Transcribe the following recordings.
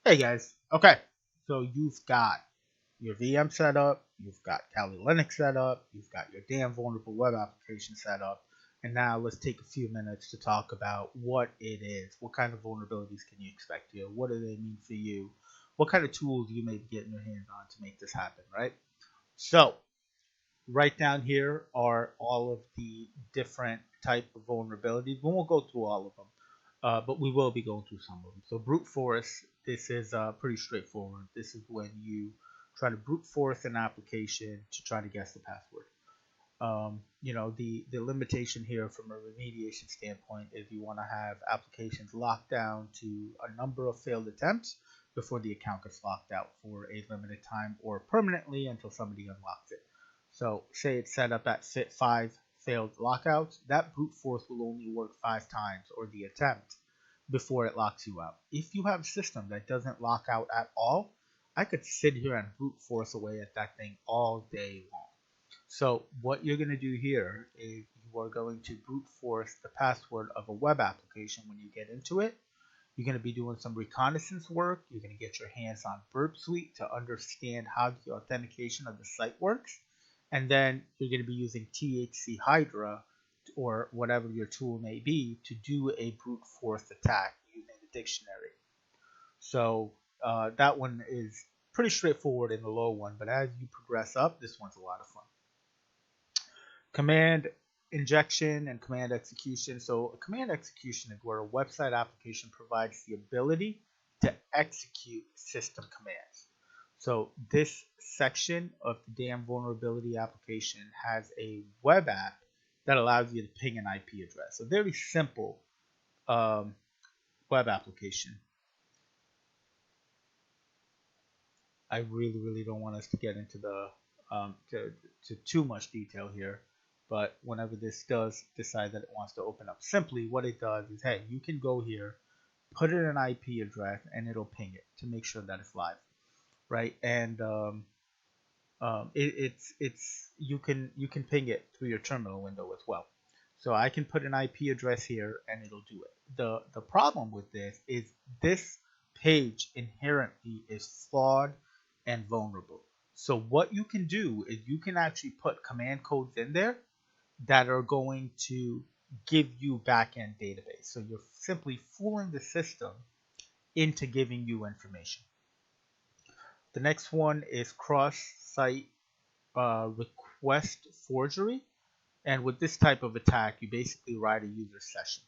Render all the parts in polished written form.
Hey guys, okay, so you've got your VM set up, you've got Kali Linux set up, you've got your damn vulnerable web application set up, and now let's take a few minutes to talk about what it is. What kind of vulnerabilities can you expect here? What do they mean for you? What kind of tools you may be getting your hands on to make this happen, right? So, right down here are all of the different type of vulnerabilities. We won't go through all of them, but we will be going through some of them. So brute force, this is pretty straightforward. This is when you try to brute force an application to try to guess the password. The limitation here from a remediation standpoint is you want to have applications locked down to a number of failed attempts before the account gets locked out for a limited time or permanently until somebody unlocks it. So say it's set up at 5 failed lockouts, that brute force will only work 5 times or the attempt before it locks you out. If you have a system that doesn't lock out at all, I could sit here and brute force away at that thing all day long. So what you're going to do here is you are going to brute force the password of a web application when you get into it. You're going to be doing some reconnaissance work. You're going to get your hands on Burp Suite to understand how the authentication of the site works. And then you're going to be using THC Hydra or whatever your tool may be to do a brute force attack using the dictionary. So that one is pretty straightforward in the low one, but as you progress up, this one's a lot of fun. Command injection and command execution. So a command execution is where a website application provides the ability to execute system commands. So this section of the damn vulnerability application has a web app that allows you to ping an IP address. A very simple um, web application. I really, really don't want us to get into the to too much detail here, but whenever this does decide that it wants to open up, simply what it does is, hey, you can go here, put in an IP address, and it'll ping it to make sure that it's live, right? And it's you can ping it through your terminal window as well. So I can put an IP address here, and it'll do it. The problem with this page inherently is flawed and vulnerable. So what you can do is you can actually put command codes in there that are going to give you backend database. So you're simply fooling the system into giving you information. The next one is cross-site request forgery. And with this type of attack, you basically write a user session,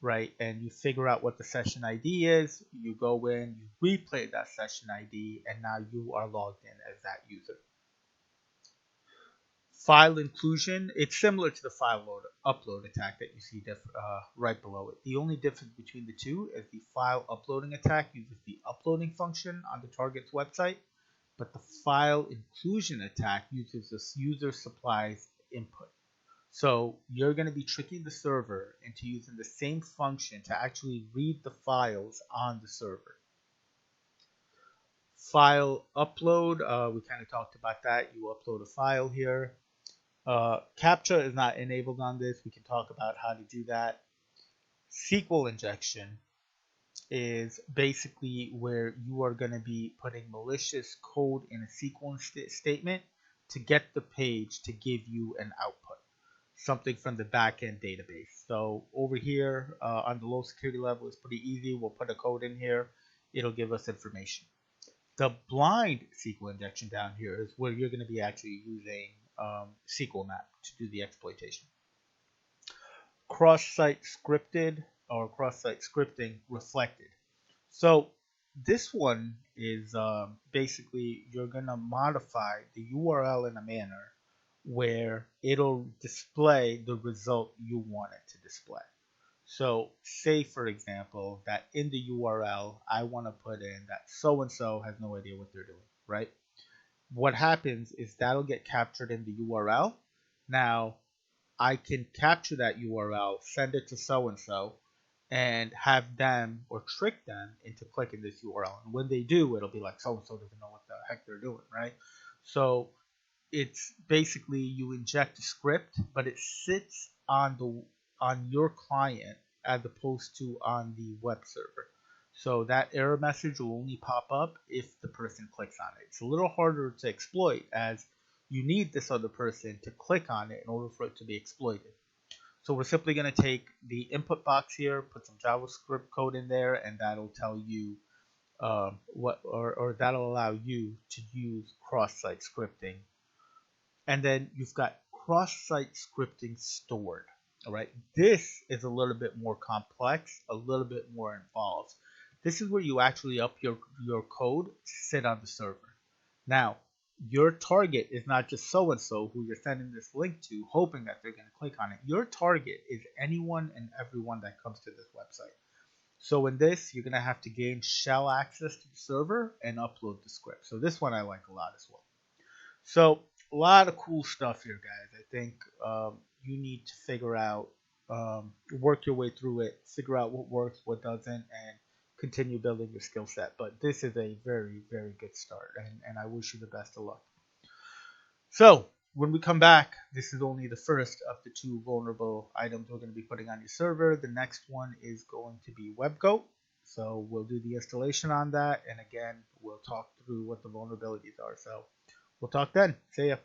right? And you figure out what the session ID is. You go in, you replay that session ID, and now you are logged in as that user. File inclusion, it's similar to the file upload attack that you see right below it. The only difference between the two is the file uploading attack uses the uploading function on the target's website, but the file inclusion attack uses this user supplies input. So you're going to be tricking the server into using the same function to actually read the files on the server. File upload, we kind of talked about that. You upload a file here. CAPTCHA is not enabled on this. We can talk about how to do that. SQL injection is basically where you are going to be putting malicious code in a SQL statement to get the page to give you an output, something from the backend database. So over here on the low security level, it's pretty easy. We'll put a code in here. It'll give us information. The blind SQL injection down here is where you're going to be actually using SQL map to do the exploitation. Cross-site scripted or cross-site scripting reflected. So this one is basically you're going to modify the URL in a manner where it'll display the result you want it to display. So say, for example, that in the URL, I want to put in that so-and-so has no idea what they're doing, right? What happens is that'll get captured in the URL. Now, I can capture that URL, send it to so-and-so, and have them or trick them into clicking this URL. And when they do, it'll be like so-and-so doesn't know what the heck they're doing, right? So it's basically you inject a script, but it sits on your client as opposed to on the web server. So that error message will only pop up if the person clicks on it. It's a little harder to exploit as you need this other person to click on it in order for it to be exploited. So we're simply going to take the input box here, put some JavaScript code in there, and that'll tell you or that'll allow you to use cross-site scripting. And then you've got cross-site scripting stored. All right, this is a little bit more complex, a little bit more involved. This is where you actually up your code to sit on the server. Now, your target is not just so-and-so who you're sending this link to, hoping that they're going to click on it. Your target is anyone and everyone that comes to this website. So in this, you're going to have to gain shell access to the server and upload the script. So this one I like a lot as well. So a lot of cool stuff here, guys. I think you need to figure out, work your way through it, figure out what works, what doesn't, and continue building your skill set. But this is a very, very good start, and I wish you the best of luck. So when we come back, this is only the first of the 2 vulnerable items we're going to be putting on your server. The next one is going to be WebGoat. So we'll do the installation on that, and again, we'll talk through what the vulnerabilities are. So we'll talk then. See ya.